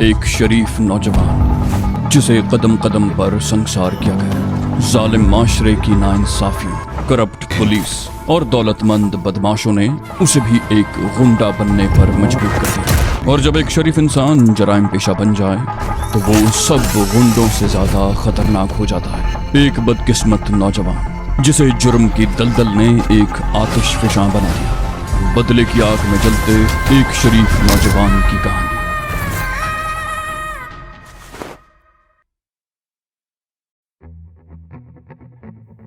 एक शरीफ नौजवान जिसे कदम कदम पर संसार किया गया। जालिम माशरे की नाइंसाफियों, करप्ट पुलिस और दौलतमंद बदमाशों ने उसे भी एक गुंडा बनने पर मजबूर कर दिया। और जब एक शरीफ इंसान जराइम पेशा बन जाए तो वो सब गुंडों से ज्यादा खतरनाक हो जाता है। एक बदकिस्मत नौजवान जिसे जुर्म की दलदल ने एक आतिशफशां बना दिया। बदले की आग में जलते एक शरीफ नौजवान की कहानी।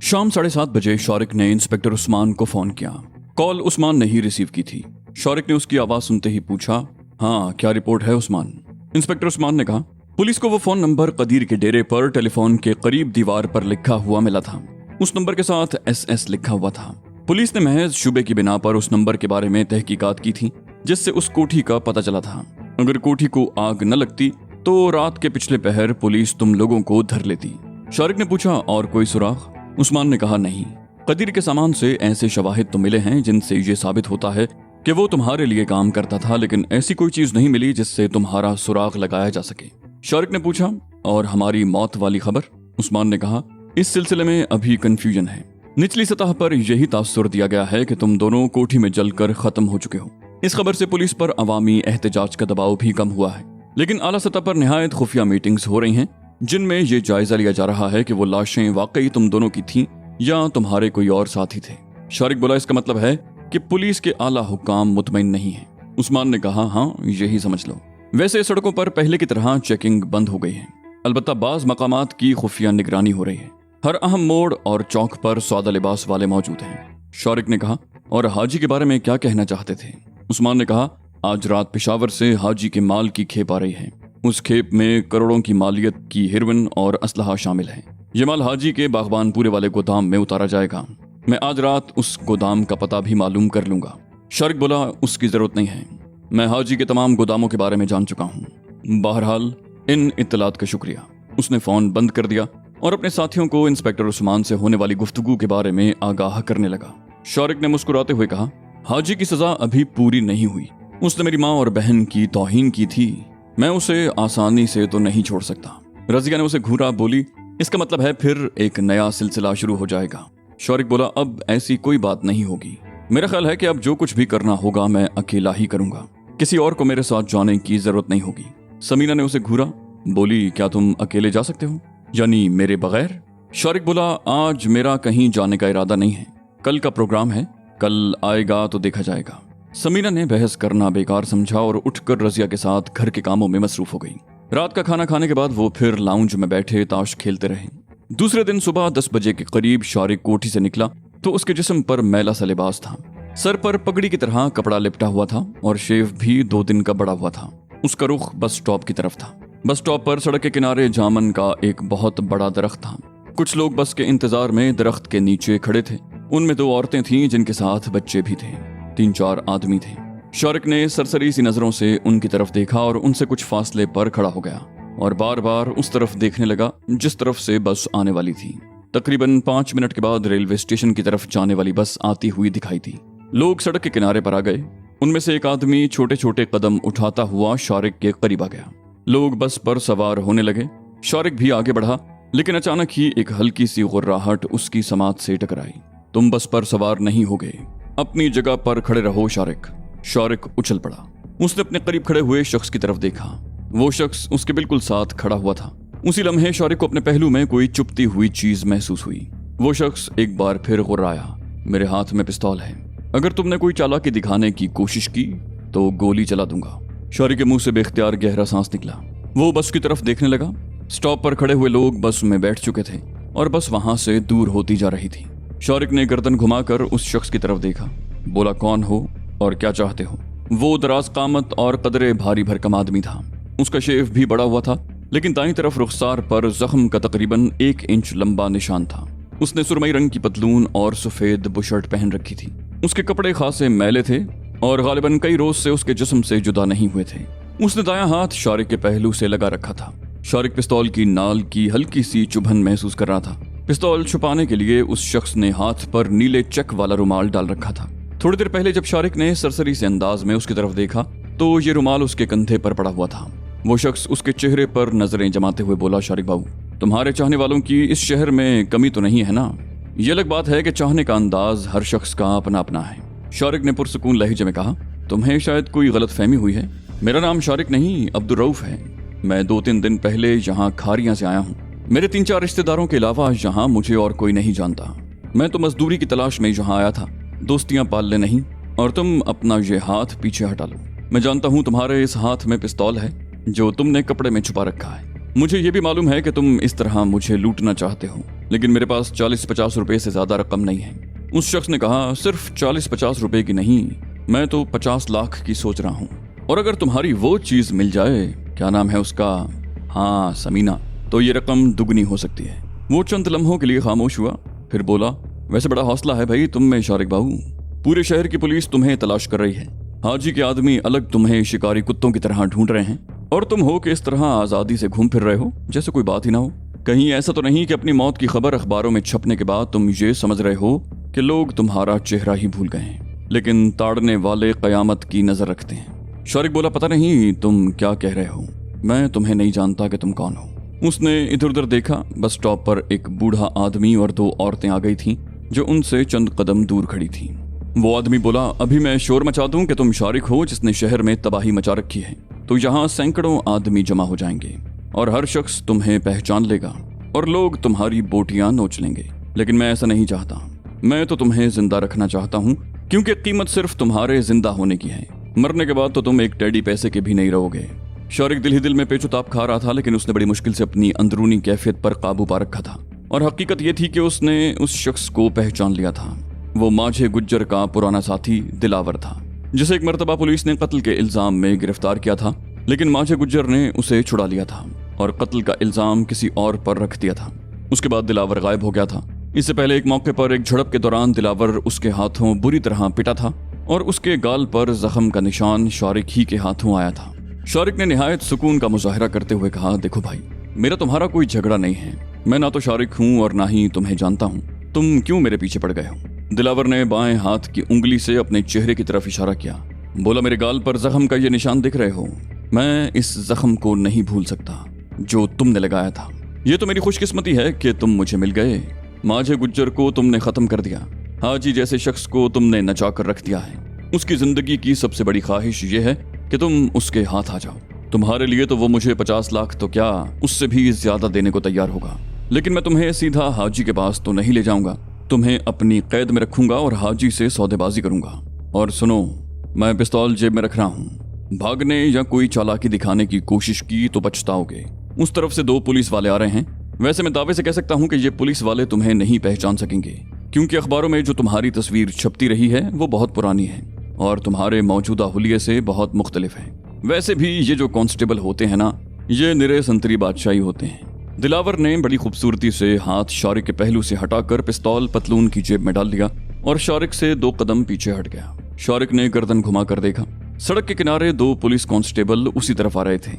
शाम 7:30 बजे शौरिक ने इंस्पेक्टर उस्मान को फोन किया। कॉल उस्मान ने ही रिसीव की थी। शौरिक ने उसकी आवाज सुनते ही पूछा, हाँ क्या रिपोर्ट है उस्मान? इंस्पेक्टर उस्मान ने कहा, पुलिस को वो फोन नंबर कदीर के डेरे पर टेलीफोन के करीब दीवार पर लिखा हुआ मिला था। उस नंबर के साथ SS लिखा हुआ था। पुलिस ने महज शुबे की बिना पर उस नंबर के बारे में तहकीकात की थी, जिससे उस कोठी का पता चला था। अगर कोठी को आग न लगती तो रात के पिछले पहर पुलिस तुम लोगों को धर लेती। शौरिक ने पूछा, और कोई सुराग? उस्मान ने कहा, नहीं। कदीर के सामान से ऐसे शवाहिद तो मिले हैं जिनसे ये साबित होता है कि वो तुम्हारे लिए काम करता था, लेकिन ऐसी कोई चीज नहीं मिली जिससे तुम्हारा सुराग लगाया जा सके। शौरिक ने पूछा, और हमारी मौत वाली खबर? उस्मान ने कहा, इस सिलसिले में अभी कंफ्यूजन है। निचली सतह पर यही तासुर दिया गया है कि तुम दोनों कोठी में जलकर खत्म हो चुके हो। इस खबर से पुलिस पर अवामी एहतजाज का दबाव भी कम हुआ है, लेकिन आला सतह पर निहायत खुफिया मीटिंग्स हो रही हैं जिनमें ये जायजा लिया जा रहा है कि वो लाशें वाकई तुम दोनों की थीं या तुम्हारे कोई और साथी थे। शौरिक बोला, इसका मतलब है कि पुलिस के आला हुक्काम मुतमईन नहीं है। उस्मान ने कहा, हाँ यही समझ लो। वैसे सड़कों पर पहले की तरह चेकिंग बंद हो गई है, अलबत्ता बाज मकामात की खुफिया निगरानी हो रही है। हर अहम मोड़ और चौक पर सौदा लिबास वाले मौजूद हैं। शौरिक ने कहा, और हाजी के बारे में क्या कहना चाहते थे? उस्मान ने कहा, आज रात पेशावर से हाजी के माल की खेप आ रही है। उस खेप में करोड़ों की मालियत की हिरवन और असलहा शामिल है। ये माल हाजी के बागबान पूरे वाले गोदाम में उतारा जाएगा। मैं आज रात उस गोदाम का पता भी मालूम कर लूंगा। शौरिक बोला, उसकी जरूरत नहीं है, मैं हाजी के तमाम गोदामों के बारे में जान चुका हूँ। बहरहाल इन इत्तलात का शुक्रिया। उसने फोन बंद कर दिया और अपने साथियों को इंस्पेक्टर उस्मान से होने वाली गुफ्तगू के बारे में आगाह करने लगा। शौरिक ने मुस्कुराते हुए कहा, हाजी की सजा अभी पूरी नहीं हुई। उसने मेरी माँ और बहन की तौहीन की थी, मैं उसे आसानी से तो नहीं छोड़ सकता। रजिया ने उसे घूरा, बोली, इसका मतलब है फिर एक नया सिलसिला शुरू हो जाएगा। शौरिक बोला, अब ऐसी कोई बात नहीं होगी। मेरा ख्याल है कि अब जो कुछ भी करना होगा मैं अकेला ही करूंगा, किसी और को मेरे साथ जाने की जरूरत नहीं होगी। समीना ने उसे घूरा, बोली, क्या तुम अकेले जा सकते हो, यानी मेरे बगैर? शौरिक बोला, आज मेरा कहीं जाने का इरादा नहीं है, कल का प्रोग्राम है, कल आएगा तो देखा जाएगा। समीना ने बहस करना बेकार समझा और उठकर रजिया के साथ घर के कामों में मसरूफ हो गई। रात का खाना खाने के बाद वो फिर लाउंज में बैठे ताश खेलते रहे। दूसरे दिन सुबह 10 बजे के करीब शौरिक कोठी से निकला तो उसके जिस्म पर मैला सा लिबास था। सर पर पगड़ी की तरह कपड़ा लिपटा हुआ था और शेव भी 2 दिन का बड़ा हुआ था। उसका रुख बस स्टॉप की तरफ था। बस स्टॉप पर सड़क के किनारे जामन का एक बहुत बड़ा दरख्त था। कुछ लोग बस के इंतजार में दरख्त के नीचे खड़े थे। उनमें 2 औरतें थीं जिनके साथ बच्चे भी थे। 3-4 आदमी थे। शौरिक ने सरसरी सी नजरों से उनकी तरफ देखा और उनसे कुछ फासले पर खड़ा हो गया और बार बार उस तरफ देखने लगा जिस तरफ से बस आने वाली थी। तकरीबन 5 मिनट के बाद रेलवे स्टेशन की तरफ जाने वाली बस आती हुई दिखाई थी। लोग सड़क के किनारे पर आ गए। उनमें से एक आदमी छोटे छोटे कदम उठाता हुआ शौरिक के करीब आ गया। लोग बस पर सवार होने लगे। शौरिक भी आगे बढ़ा, लेकिन अचानक ही एक हल्की सी गुर्राहट उसकी समात से टकराई। तुम बस पर सवार नहीं हो गए, अपनी जगह पर खड़े रहो शौरिक। शौरिक उछल पड़ा। उसने अपने करीब खड़े हुए शख्स की तरफ देखा। वो शख्स उसके बिल्कुल साथ खड़ा हुआ था। उसी लम्हे शौरिक को अपने पहलू में कोई चुपती हुई चीज महसूस हुई। वो शख्स एक बार फिर गुर्राया, मेरे हाथ में पिस्तौल है, अगर तुमने कोई चालाकी दिखाने की कोशिश की तो गोली चला दूंगा। शौरिक के मुंह से बेख्तियार गहरा सांस निकला। वो बस की तरफ देखने लगा। स्टॉप पर खड़े हुए लोग बस में बैठ चुके थे और बस वहां से दूर होती जा रही थी। शौरिक ने गर्दन घुमाकर उस शख्स की तरफ देखा। बोला, कौन हो और क्या चाहते हो? वो दराज कामत और कदरे भारी भरकम आदमी था। उसका शेव भी बड़ा हुआ था, लेकिन दाईं तरफ रुखसार पर जख्म का तकरीबन 1 इंच लंबा निशान था। उसने सुरमई रंग की पतलून और सफेद बुशर्ट पहन रखी थी। उसके कपड़े खासे मैले थे और गालिबन कई रोज से उसके जिस्म से जुदा नहीं हुए थे। उसने दायां हाथ शौरिक के पहलू से लगा रखा था। शौरिक पिस्तौल की नाल की हल्की सी चुभन महसूस कर रहा था। पिस्तौल छुपाने के लिए उस शख्स ने हाथ पर नीले चक वाला रुमाल डाल रखा था। थोड़ी देर पहले जब शौरिक ने सरसरी से अंदाज में उसकी तरफ देखा तो ये रुमाल उसके कंधे पर पड़ा हुआ था। वो शख्स उसके चेहरे पर नजरें जमाते हुए बोला, शारिक बाबू, तुम्हारे चाहने वालों की इस शहर में कमी तो नहीं है ना? ये अलग बात है कि चाहने का अंदाज हर शख्स का अपना अपना है। शारिक ने पुरसुकून लहजे में कहा, तुम्हें शायद कोई गलतफहमी हुई है। मेरा नाम शारिक नहीं अब्दुल रऊफ है। मैं 2-3 दिन पहले यहाँ खारियां से आया हूँ। मेरे 3-4 रिश्तेदारों के अलावा यहाँ मुझे और कोई नहीं जानता। मैं तो मजदूरी की तलाश में यहाँ आया था, दोस्तियां पालने नहीं। और तुम अपना ये हाथ पीछे हटा लो। मैं जानता हूँ तुम्हारे इस हाथ में पिस्तौल है जो तुमने कपड़े में छुपा रखा है। मुझे ये भी मालूम है कि तुम इस तरह मुझे लूटना चाहते हो, लेकिन मेरे पास 40-50 रुपए से ज्यादा रकम नहीं है। उस शख्स ने कहा, सिर्फ 40-50 रुपए की नहीं, मैं तो 50 लाख की सोच रहा हूँ। और अगर तुम्हारी वो चीज मिल जाए, क्या नाम है उसका, हाँ समीना, तो ये रकम दुगनी हो सकती है। वो चंद लम्हों के लिए खामोश हुआ, फिर बोला, वैसे बड़ा हौसला है भाई तुम में शारिक बाबू। पूरे शहर की पुलिस तुम्हें तलाश कर रही है। हाजी के आदमी अलग तुम्हें शिकारी कुत्तों की तरह ढूंढ रहे हैं, और तुम हो कि इस तरह आजादी से घूम फिर रहे हो जैसे कोई बात ही ना हो। कहीं ऐसा तो नहीं कि अपनी मौत की खबर अखबारों में छपने के बाद तुम ये समझ रहे हो कि लोग तुम्हारा चेहरा ही भूल गए हैं, लेकिन ताड़ने वाले कयामत की नजर रखते हैं। शारिक बोला, पता नहीं तुम क्या कह रहे हो, मैं तुम्हें नहीं जानता कि तुम कौन हो। उसने इधर उधर देखा। बस स्टॉप पर एक बूढ़ा आदमी और 2 औरतें आ गई थीं जो उनसे चंद कदम दूर खड़ी थीं। वो आदमी बोला, अभी मैं शोर मचा दूं कि तुम शारिक हो जिसने शहर में तबाही मचा रखी है, तो यहाँ सैकड़ों आदमी जमा हो जाएंगे और हर शख्स तुम्हें पहचान लेगा और लोग तुम्हारी बोटियां नोच लेंगे। लेकिन मैं ऐसा नहीं चाहता। मैं तो तुम्हें जिंदा रखना चाहता हूँ, क्योंकि कीमत सिर्फ तुम्हारे जिंदा होने की है। मरने के बाद तो तुम एक टेडी पैसे के भी नहीं रहोगे। शारिक दिल ही दिल में पेचोताप खा रहा था, लेकिन उसने बड़ी मुश्किल से अपनी अंदरूनी कैफियत पर काबू पा रखा था। और हकीकत यह थी कि उसने उस शख्स को पहचान लिया था। वो माझे गुज्जर का पुराना साथी दिलावर था, जिसे एक मर्तबा पुलिस ने कत्ल के इल्जाम में गिरफ्तार किया था, लेकिन माझे गुज्जर ने उसे छुड़ा लिया था और कत्ल का इल्जाम किसी और पर रख दिया था। उसके बाद दिलावर गायब हो गया था। इससे पहले एक मौके पर एक झड़प के दौरान दिलावर उसके हाथों बुरी तरह पिटा था और उसके गाल पर जख्म का निशान शारिक ही के हाथों आया था। शारिक ने निहायत सुकून का मुजाहरा करते हुए कहा, देखो भाई, मेरा तुम्हारा कोई झगड़ा नहीं है। मैं ना तो शारिक हूँ और ना ही तुम्हें जानता हूँ। तुम क्यों मेरे पीछे पड़ गए हो? दिलावर ने बाएं हाथ की उंगली से अपने चेहरे की तरफ इशारा किया। बोला, मेरे गाल पर जख्म का ये निशान दिख रहे हो? मैं इस जख्म को नहीं भूल सकता जो तुमने लगाया था। ये तो मेरी खुशकिस्मती है कि तुम मुझे मिल गए। माझे गुज्जर को तुमने खत्म कर दिया। हाजी जैसे शख्स को तुमने नचा कर रख दिया है। उसकी जिंदगी की सबसे बड़ी ख्वाहिश ये है कि तुम उसके हाथ आ जाओ। तुम्हारे लिए तो वो मुझे 50 लाख तो क्या, उससे भी ज्यादा देने को तैयार होगा। लेकिन मैं तुम्हें सीधा हाजी के पास तो नहीं ले जाऊंगा। तुम्हें अपनी कैद में रखूंगा और हाजी से सौदेबाजी करूंगा। और सुनो, मैं पिस्तौल जेब में रख रहा हूँ। भागने या कोई चालाकी दिखाने की कोशिश की तो पछताओगे। उस तरफ से 2 पुलिस वाले आ रहे हैं। वैसे मैं दावे से कह सकता हूँ कि ये पुलिस वाले तुम्हें नहीं पहचान सकेंगे, क्योंकि अखबारों में जो तुम्हारी तस्वीर छपती रही है वो बहुत पुरानी है और तुम्हारे मौजूदा हुलिये से बहुत मुख्तलिफ है। वैसे भी ये जो कांस्टेबल होते हैं ना, ये निरे संतरी बादशाही होते हैं। दिलावर ने बड़ी खूबसूरती से हाथ शारिक के पहलू से हटाकर पिस्तौल पतलून की जेब में डाल दिया और शारिक से 2 कदम पीछे हट गया। शारिक ने गर्दन घुमा कर देखा। सड़क के किनारे 2 पुलिस कांस्टेबल उसी तरफ आ रहे थे।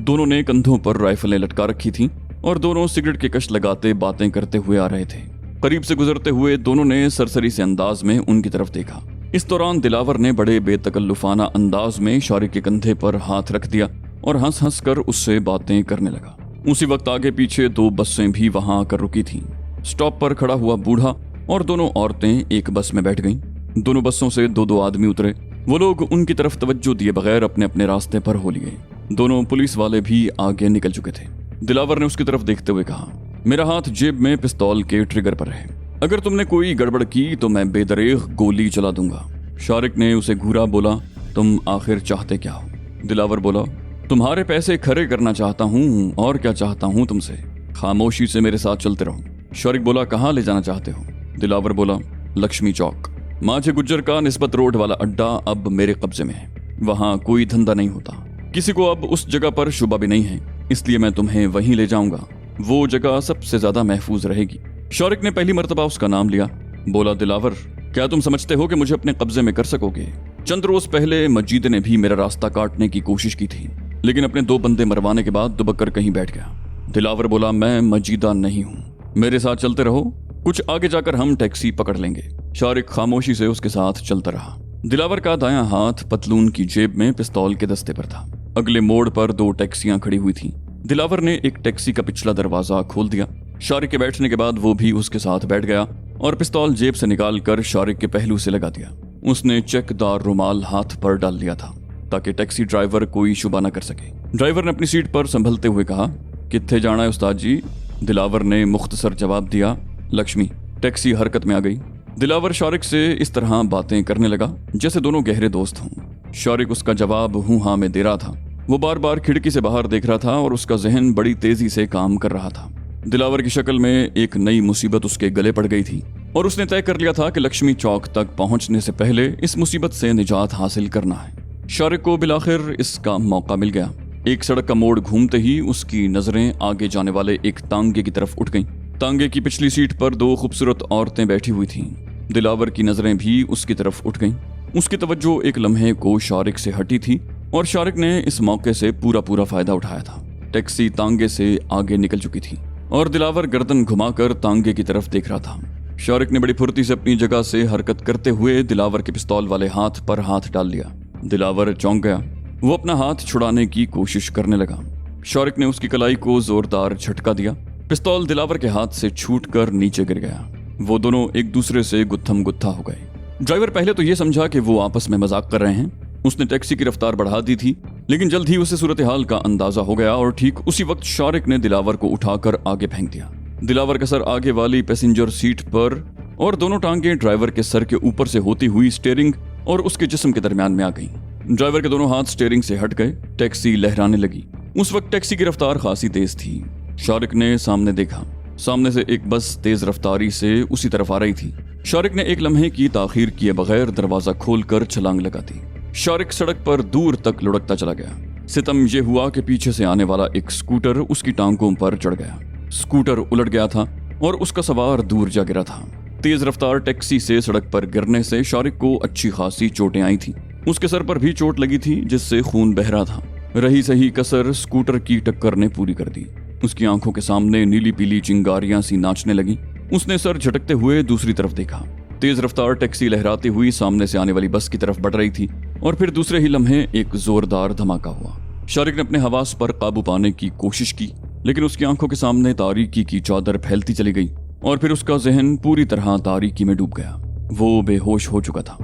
दोनों ने कंधों पर राइफलें लटका रखी थीं और दोनों सिगरेट के कश लगाते बातें करते हुए आ रहे थे। करीब से गुजरते हुए दोनों ने सरसरी से अंदाज में उनकी तरफ देखा। इस दौरान दिलावर ने बड़े बेतकल्लुफाना अंदाज में शारिक के कंधे पर हाथ रख दिया और हंस हंस कर उससे बातें करने लगा। उसी वक्त आगे पीछे 2 बसें भी वहां आकर रुकी थीं। स्टॉप पर खड़ा हुआ बूढ़ा और दोनों औरतें एक बस में बैठ गईं। दोनों बसों से 2-2 आदमी उतरे। वो लोग उनकी तरफ तवज्जो दिए बगैर अपने अपने रास्ते पर हो लिए। दोनों पुलिस वाले भी आगे निकल चुके थे। दिलावर ने उसकी तरफ देखते हुए कहा, मेरा हाथ जेब में पिस्तौल के ट्रिगर पर है। अगर तुमने कोई गड़बड़ की तो मैं बेदरेग गोली चला दूंगा। शारिक ने उसे घूरा। बोला, तुम आखिर चाहते क्या हो? दिलावर बोला, तुम्हारे पैसे खरे करना चाहता हूँ, और क्या चाहता हूँ तुमसे? खामोशी से मेरे साथ चलते रहो। शारिक बोला, कहाँ ले जाना चाहते हो? दिलावर बोला, लक्ष्मी चौक। माझे गुज्जर का निस्बत रोड वाला अड्डा अब मेरे कब्जे में है। वहाँ कोई धंधा नहीं होता, किसी को अब उस जगह पर शुबा भी नहीं है, इसलिए मैं तुम्हें वहीं ले जाऊंगा। वो जगह सबसे ज्यादा महफूज रहेगी। शारिक ने पहली मर्तबा उसका नाम लिया। बोला, दिलावर, क्या तुम समझते हो कि मुझे अपने कब्जे में कर सकोगे? चंद रोज पहले मजीद ने भी मेरा रास्ता काटने की कोशिश की थी, लेकिन अपने 2 बंदे मरवाने के बाद दुबक कर कहीं बैठ गया। दिलावर बोला, मैं मजीदा नहीं हूँ, मेरे साथ चलते रहो, कुछ आगे जाकर हम टैक्सी पकड़ लेंगे। शारिक खामोशी से उसके साथ चलता रहा। दिलावर का दायां हाथ पतलून की जेब में पिस्तौल के दस्ते पर था। अगले मोड़ पर 2 टैक्सियां खड़ी हुई थीं। दिलावर ने एक टैक्सी का पिछला दरवाजा खोल दिया। शारिक के बैठने के बाद वो भी उसके साथ बैठ गया और पिस्तौल जेब से निकालकर शारिक के पहलू से लगा दिया। उसने चेकदार रुमाल हाथ पर डाल लिया था ताकि टैक्सी ड्राइवर कोई शुबा न कर सके। ड्राइवर ने अपनी सीट पर संभलते हुए कहा, कित्थे जाना है उस्ताद जी? दिलावर ने मुख्तसर जवाब दिया, लक्ष्मी। टैक्सी हरकत में आ गई। दिलावर शारिक से इस तरह बातें करने लगा जैसे दोनों गहरे दोस्त हों। शारिक उसका जवाब हूं हाँ में दे रहा था। वो बार बार खिड़की से बाहर देख रहा था और उसका जहन बड़ी तेजी से काम कर रहा था। दिलावर की शक्ल में एक नई मुसीबत उसके गले पड़ गई थी और उसने तय कर लिया था कि लक्ष्मी चौक तक पहुंचने से पहले इस मुसीबत से निजात हासिल करना है। शारिक को बिलाखिर इसका मौका मिल गया। एक सड़क का मोड़ घूमते ही उसकी नजरें आगे जाने वाले एक तांगे की तरफ उठ गईं। तांगे की पिछली सीट पर 2 खूबसूरत औरतें बैठी हुई थीं। दिलावर की नजरें भी उसकी तरफ उठ गईं। उसकी तवज्जो एक लम्हे को शारिक से हटी थी और शारिक ने इस मौके से पूरा फायदा उठाया था। टैक्सी तांगे से आगे निकल चुकी थी और दिलावर गर्दन घुमाकर तांगे की तरफ देख रहा था। शारिक ने बड़ी फुर्ती से अपनी जगह से हरकत करते हुए दिलावर के पिस्तौल वाले हाथ पर हाथ डाल लिया। दिलावर चौंक गया। वो अपना हाथ छुड़ाने की कोशिश करने लगा। शारिक ने उसकी कलाई को जोरदार झटका दिया। पिस्तौल दिलावर के हाथ से छूटकर नीचे गिर गया। वो दोनों एक दूसरे से गुत्थम गुत्था हो गए। ड्राइवर पहले तो ये समझा कि वो आपस में मजाक कर रहे हैं। उसने टैक्सी की रफ्तार बढ़ा दी थी, लेकिन जल्द ही उसे सूरत हाल का अंदाजा हो गया और ठीक उसी वक्त शारिक ने दिलावर को उठाकर आगे फेंक दिया। दिलावर का सर आगे वाली पैसेंजर सीट पर और दोनों टांगें ड्राइवर के सर के ऊपर से होती हुई स्टीयरिंग और उसके जिस्म के दरमियान में आ गईं। ड्राइवर के दोनों हाथ स्टीयरिंग से हट गए। टैक्सी लहराने लगी। उस वक्त टैक्सी की रफ्तार खासी तेज थी। शारिक ने सामने देखा। सामने से एक बस तेज रफ्तारी से उसी तरफ आ रही थी। शारिक ने एक लम्हे की ताखीर किए बगैर दरवाजा खोलकर छलांग लगा दी। शारिक सड़क पर दूर तक लुढ़कता चला गया। सितम यह हुआ कि पीछे से आने वाला एक स्कूटर उसकी टांगों पर चढ़ गया। स्कूटर उलट गया था और उसका सवार दूर जा गिरा था। तेज रफ्तार टैक्सी से सड़क पर गिरने से शारिक को अच्छी खासी चोटें आई थी। उसके सर पर भी चोट लगी थी जिससे खून बह रहा था। रही सही कसर स्कूटर की टक्कर ने पूरी कर दी। उसकी आंखों के सामने नीली पीली चिंगारियां सी नाचने लगी। उसने सर झटकते हुए दूसरी तरफ देखा। तेज रफ्तार टैक्सी लहराती हुई सामने से आने वाली बस की तरफ बढ़ रही थी और फिर दूसरे ही लम्हे एक जोरदार धमाका हुआ। शारिक ने अपने हवास पर काबू पाने की कोशिश की, लेकिन उसकी आंखों के सामने तारीकी की चादर फैलती चली गई और फिर उसका जहन पूरी तरह तारीकी में डूब गया। वो बेहोश हो चुका था।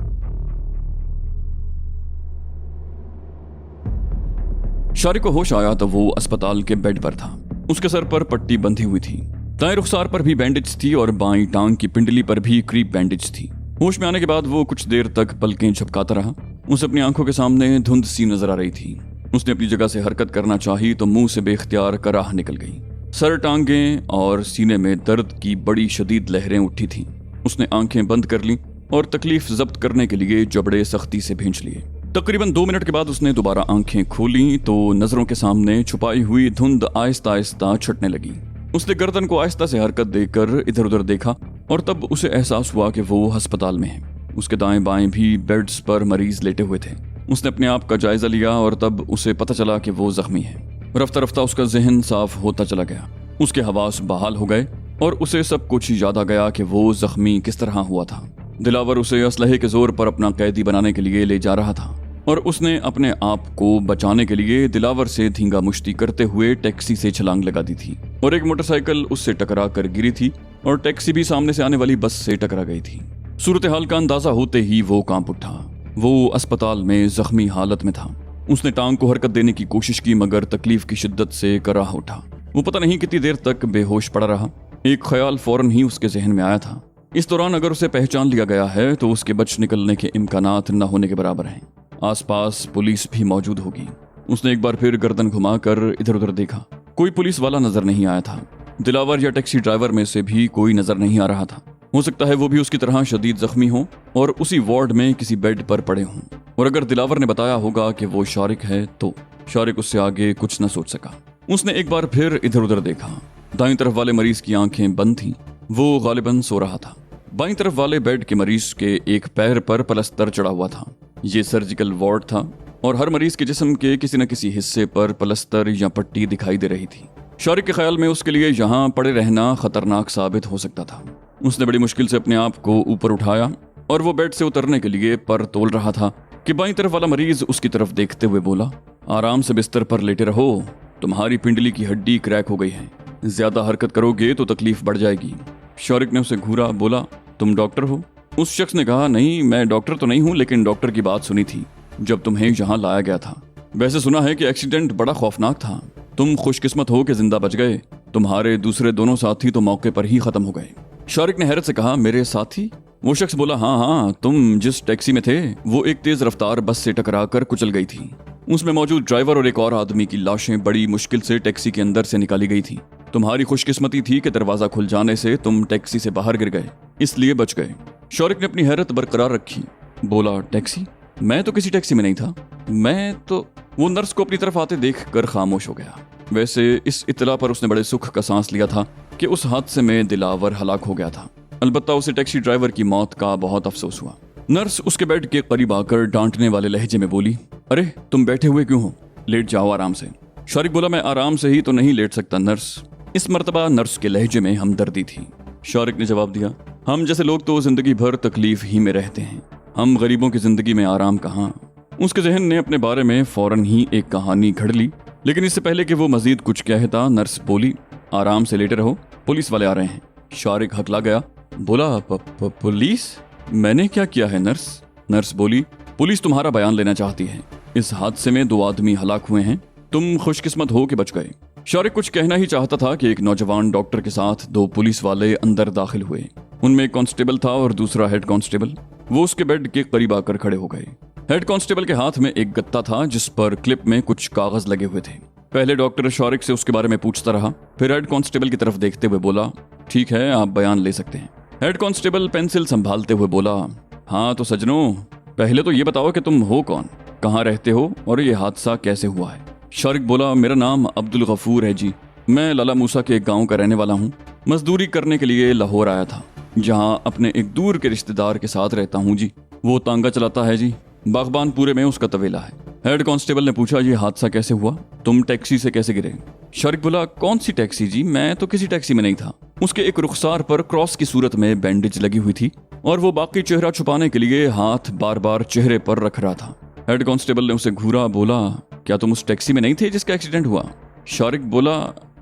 शारिक को होश आया तो वो अस्पताल के बेड पर था। उसके सर पर पट्टी बंधी हुई थी। दाएं रुखसार पर भी बैंडेज थी और बाईं टांग की पिंडली पर भी क्रीप बैंडेज थी। होश में आने के बाद वो कुछ देर तक पलकें झपकाता रहा। उसे अपनी आंखों के सामने धुंध सी नजर आ रही थी। उसने अपनी जगह से हरकत करना चाही तो मुंह से बेख्तियार कराह निकल गई। सर, टांगें और सीने में दर्द की बड़ी शदीद लहरें उठी थीं। उसने आंखें बंद कर ली और तकलीफ जब्त करने के लिए जबड़े सख्ती से भींच लिए। तकरीबन 2 मिनट के बाद उसने दोबारा आंखें खोली तो नजरों के सामने छुपाई हुई धुंध आहिस्ता आहिस्ता छटने लगी। उसने गर्दन को आहिस्ता से हरकत देकर इधर उधर देखा और तब उसे एहसास हुआ कि वो अस्पताल में है। उसके दाएं बाएं भी बेड्स पर मरीज लेटे हुए थे। उसने अपने आप का जायजा लिया और तब उसे पता चला कि वो जख्मी है। रफ्ता रफ्ता उसका जहन साफ होता चला गया। उसके हवास बहाल हो गए और उसे सब कुछ याद आ गया कि वो जख्मी किस तरह हुआ था। दिलावर उसे असलहे के जोर पर अपना कैदी बनाने के लिए ले जा रहा था और उसने अपने आप को बचाने के लिए दिलावर से धींगा मुश्ती करते हुए टैक्सी से छलांग लगा दी थी और एक मोटरसाइकिल उससे टकरा कर गिरी थी और टैक्सी भी सामने से आने वाली बस से टकरा गई थी। सूरत हाल का अंदाजा होते ही वो कांप उठा। वो अस्पताल में जख्मी हालत में था। उसने टांग को हरकत देने की कोशिश की मगर तकलीफ की शिद्दत से कराह उठा। वो पता नहीं कितनी देर तक बेहोश पड़ा रहा। एक ख्याल फौरन ही उसके जहन में आया था। इस दौरान अगर उसे पहचान लिया गया है तो उसके बच निकलने के इम्कानात न होने के बराबर हैं। आसपास पुलिस भी मौजूद होगी। उसने एक बार फिर गर्दन घुमाकर इधर उधर देखा। कोई पुलिस वाला नजर नहीं आया था। दिलावर या टैक्सी ड्राइवर में से भी कोई नजर नहीं आ रहा था। हो सकता है वो भी उसकी तरह शदीद जख्मी हो और उसी वार्ड में किसी बेड पर पड़े हों। और अगर दिलावर ने बताया होगा कि वो शारिक है तो शारिक उससे आगे कुछ न सोच सका। उसने एक बार फिर इधर उधर देखा। दाईं तरफ वाले मरीज की आंखें बंद थीं। वो गालिबन सो रहा था। बाईं तरफ वाले बेड के मरीज के एक पैर पर प्लास्टर चढ़ा हुआ था। ये सर्जिकल वार्ड था और हर मरीज के जिस्म के किसी न किसी हिस्से पर प्लास्टर या पट्टी दिखाई दे रही थी। शारिक के ख्याल में उसके लिए यहाँ पड़े रहना खतरनाक साबित हो सकता था। उसने बड़ी मुश्किल से अपने आप को ऊपर उठाया और वो बेड से उतरने के लिए पर तोल रहा था कि बाईं तरफ वाला मरीज उसकी तरफ देखते हुए बोला, आराम से बिस्तर पर लेटे रहो, तुम्हारी पिंडली की हड्डी क्रैक हो गई है, ज्यादा हरकत करोगे तो तकलीफ बढ़ जाएगी। शौरिक ने उसे घूरा, बोला तुम डॉक्टर हो? उस शख्स ने कहा नहीं, मैं डॉक्टर तो नहीं हूँ, लेकिन डॉक्टर की बात सुनी थी जब तुम्हें यहाँ लाया गया था। वैसे सुना है कि एक्सीडेंट बड़ा खौफनाक था, तुम खुशकिस्मत हो कि जिंदा बच गए, तुम्हारे दूसरे दोनों साथी तो मौके पर ही खत्म हो गए। शौरिक ने हैरत से कहा मेरे साथी? वो शख्स बोला हाँ, तुम जिस टैक्सी में थे वो एक तेज रफ्तार बस से टकरा कर कुचल गई थी। उसमें मौजूद ड्राइवर और एक और आदमी की लाशें बड़ी मुश्किल से टैक्सी के अंदर से निकाली गई थी। तुम्हारी खुशकिस्मती थी कि दरवाजा खुल जाने से तुम टैक्सी से बाहर गिर गए, इसलिए बच गए। शौरिक ने अपनी हैरत बरकरार रखी, बोला टैक्सी? मैं तो किसी टैक्सी में नहीं था, मैं तो। वो नर्स को अपनी तरफ आते देख कर खामोश हो गया। वैसे इस इत्तला पर उसने बड़े सुख का सांस लिया था कि उस हादसे में दिलावर हलाक हो गया था। अलबत्ता उसे टैक्सी ड्राइवर की मौत का बहुत अफसोस हुआ। नर्स उसके बेड के करीब आकर डांटने वाले लहजे में बोली, अरे तुम बैठे हुए क्यों हो, लेट जाओ आराम से। शौरिक बोला मैं आराम से ही तो नहीं लेट सकता नर्स। इस मर्तबा नर्स के लहजे में हमदर्दी थी। शौरिक ने जवाब दिया, हम जैसे लोग तो जिंदगी भर तकलीफ ही में रहते हैं, हम गरीबों की जिंदगी में आराम कहाँ। उसके जहन ने अपने बारे में फौरन ही एक कहानी घड़ ली, लेकिन इससे पहले कि वो मजीद कुछ कहता नर्स बोली, आराम से लेटे रहो, पुलिस वाले आ रहे हैं। शौरिक हकला गया, बोला पुलिस? मैंने क्या किया है नर्स? नर्स बोली, पुलिस तुम्हारा बयान लेना चाहती है, इस हादसे में 2 आदमी हलाक हुए हैं, तुम खुशकिस्मत हो कि बच गए। शौरिक कुछ कहना ही चाहता था कि एक नौजवान डॉक्टर के साथ 2 पुलिस वाले अंदर दाखिल हुए। उनमें एक कांस्टेबल था और दूसरा हेड कांस्टेबल। वो उसके बेड के करीब आकर खड़े हो गए। हेड कांस्टेबल के हाथ में एक गत्ता था जिस पर क्लिप में कुछ कागज लगे हुए थे। पहले डॉक्टर शौरिक से उसके बारे में पूछता रहा, फिर हेड कांस्टेबल की तरफ देखते हुए बोला, ठीक है आप बयान ले सकते हैं। हेड कांस्टेबल पेंसिल संभालते हुए बोला, हाँ तो सज्जनों, पहले तो ये बताओ कि तुम हो कौन, कहाँ रहते हो और ये हादसा कैसे हुआ है। शौरिक बोला, मेरा नाम अब्दुल गफूर है जी, मैं लाला मूसा के एक गांव का रहने वाला हूँ, मजदूरी करने के लिए लाहौर आया था, जहाँ अपने एक दूर के रिश्तेदार के साथ रहता हूँ जी, वो तांगा चलाता है जी, बागबानपुरे में उसका तवेला है। हेड कांस्टेबल ने पूछा, ये हादसा कैसे हुआ, तुम टैक्सी से कैसे गिरे? शौरिक बोला, कौन सी टैक्सी जी, मैं तो किसी टैक्सी में नहीं था। उसके एक रुखसार पर क्रॉस की सूरत में बैंडेज लगी हुई थी और वो बाकी चेहरा छुपाने के लिए हाथ बार बार चेहरे पर रख रहा था। हेड कांस्टेबल ने उसे घूरा, बोला, क्या तुम उस टैक्सी में नहीं थे जिसका एक्सीडेंट हुआ? शौरिक बोला,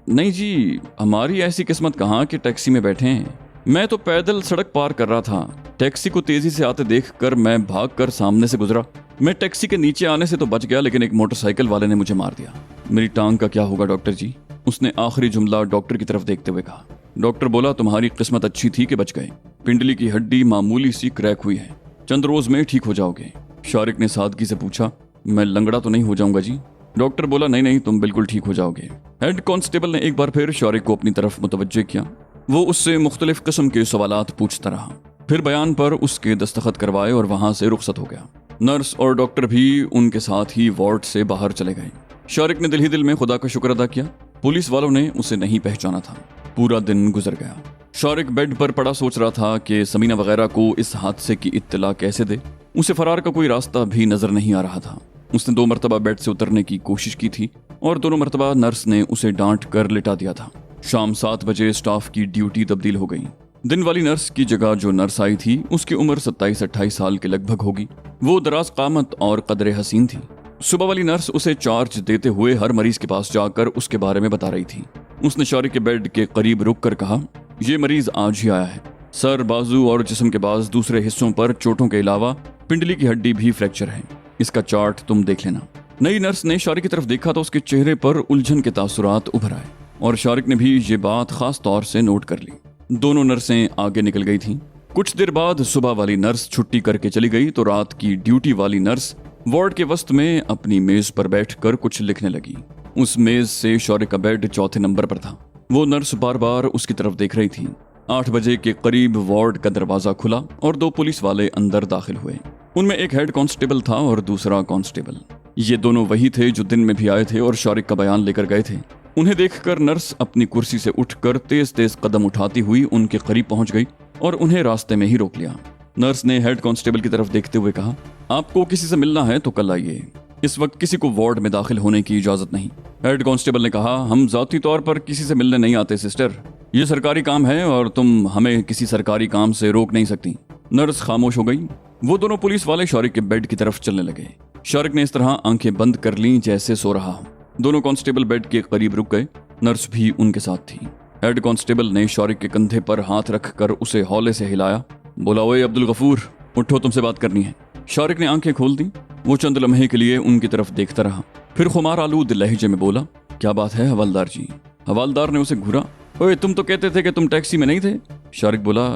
नहीं जी, हमारी ऐसी किस्मत कहाँ कि टैक्सी में बैठे हैं, मैं तो पैदल सड़क पार कर रहा था, टैक्सी को तेजी से आते देखकर मैं भागकर सामने से गुजरा, मैं टैक्सी के नीचे आने से तो बच गया, लेकिन एक मोटरसाइकिल वाले ने मुझे मार दिया। मेरी टांग का क्या होगा डॉक्टर जी? उसने आखिरी जुमला डॉक्टर की तरफ देखते हुए कहा। डॉक्टर बोला, तुम्हारी किस्मत अच्छी थी कि बच गए, पिंडली की हड्डी मामूली सी क्रैक हुई है, चंद रोज में ठीक हो जाओगे। शौरिक ने सादगी से पूछा, मैं लंगड़ा तो नहीं हो जाऊंगा जी? डॉक्टर बोला, नहीं नहीं, तुम बिल्कुल ठीक हो जाओगे। हेड कांस्टेबल ने एक बार फिर शौरिक को अपनी तरफ मुतवज्जे किया। वो उससे मुख्तलिफ किस्म के सवालात पूछता रहा, फिर बयान पर उसके दस्तखत करवाए और वहां से रुखसत हो गया। नर्स और डॉक्टर भी उनके साथ ही वार्ड से बाहर चले गए। शौरिक ने दिल ही दिल में खुदा का शुक्र अदा किया, पुलिस वालों ने उसे नहीं पहचाना था। पूरा दिन गुजर गया। शौरिक बेड पर पड़ा सोच रहा था कि समीना वगैरह को इस हादसे की इत्तला कैसे दे। उसे फरार का कोई रास्ता भी नजर नहीं आ रहा था। उसने 2 मरतबा बेड से उतरने की कोशिश की थी और दोनों मरतबा नर्स ने उसे डांट कर लिटा दिया था। शाम 7 बजे स्टाफ की ड्यूटी तब्दील हो गई। दिन वाली नर्स की जगह जो नर्स आई थी उसकी उम्र 27-28 साल के लगभग होगी। वो दराज कामत और कदरे हसीन थी। सुबह वाली नर्स उसे चार्ज देते हुए हर मरीज के पास जाकर उसके बारे में बता रही थी। उसने शौरिक के बेड के करीब रुक कर कहा, ये मरीज आज ही आया है, सर, बाजू और जिस्म के बाद दूसरे हिस्सों पर चोटों के अलावा पिंडली की हड्डी भी फ्रैक्चर है, इसका चार्ट तुम देख लेना। नई नर्स ने शौरिक की तरफ देखा तो उसके चेहरे पर उलझन के तासुरात उभर आए और शौरिक ने भी ये बात खास तौर से नोट कर ली। दोनों नर्सें आगे निकल गई थीं। कुछ देर बाद सुबह वाली नर्स छुट्टी करके चली गई तो रात की ड्यूटी वाली नर्स वार्ड के वस्त में अपनी मेज पर बैठकर कुछ लिखने लगी। उस मेज से शौरिक का बेड 4थे नंबर पर था। वो नर्स बार बार उसकी तरफ देख रही थी। 8 बजे के करीब वार्ड का दरवाजा खुला और 2 पुलिस वाले अंदर दाखिल हुए। उनमें एक हेड कांस्टेबल था और दूसरा कांस्टेबल। ये दोनों वही थे जो दिन में भी आए थे और शौरिक का बयान लेकर गए थे। उन्हें देखकर नर्स अपनी कुर्सी से उठकर तेज तेज कदम उठाती हुई उनके करीब पहुंच गई और उन्हें रास्ते में ही रोक लिया। नर्स ने हेड कांस्टेबल की तरफ देखते हुए कहा, आपको किसी से मिलना है तो कल आइए, इस वक्त किसी को वार्ड में दाखिल होने की इजाजत नहीं। हेड कांस्टेबल ने कहा, हम जाती तौर पर किसी से मिलने नहीं आते सिस्टर, ये सरकारी काम है और तुम हमें किसी सरकारी काम से रोक नहीं सकती। नर्स खामोश हो गई। वो दोनों पुलिस वाले शौरिक के बेड की तरफ चलने लगे। शारिक ने इस तरह आंखें बंद कर लीं जैसे सो रहा हो। दोनों कांस्टेबल बेड के करीब रुक गए। नर्स भी उनके साथ थी। हेड कांस्टेबल ने शारिक के कंधे पर हाथ रखकर उसे हौले से हिलाया। बोला, ओए अब्दुल गफूर, उठो, तुमसे बात करनी है। शारिक ने आंखें खोल दी। वो चंद लम्हे के लिए उनकी तरफ देखता रहा, फिर खुमार आलूद लहजे में बोला, क्या बात है हवलदार जी? हवलदार ने उसे घूरा। ओए, तुम तो कहते थे कि तुम टैक्सी में नहीं थे। शारिक बोला,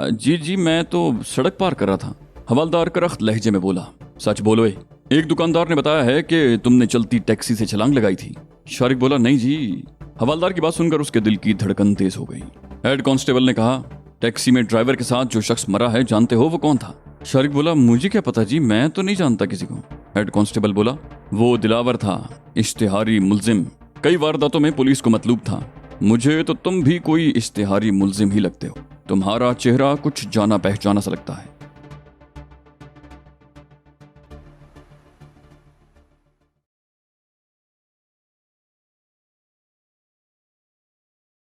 जी मैं तो सड़क पार कर रहा था। हवलदार करख्त लहजे में बोला, सच बोलो, एक दुकानदार ने बताया है कि तुमने चलती टैक्सी से छलांग लगाई थी। शारिक बोला, नहीं जी। हवलदार की बात सुनकर उसके दिल की धड़कन तेज हो गई। हेड कांस्टेबल ने कहा, टैक्सी में ड्राइवर के साथ जो शख्स मरा है, जानते हो वो कौन था? शारिक बोला, मुझे क्या पता जी, मैं तो नहीं जानता किसी को। हेड कांस्टेबल बोला, वो दिलावर था, इश्तिहारी मुल्जिम, कई वारदातों में पुलिस को मतलूब था। मुझे तो तुम भी कोई इश्तिहारी मुल्जिम ही लगते हो। तुम्हारा चेहरा कुछ जाना पहचाना सा लगता है।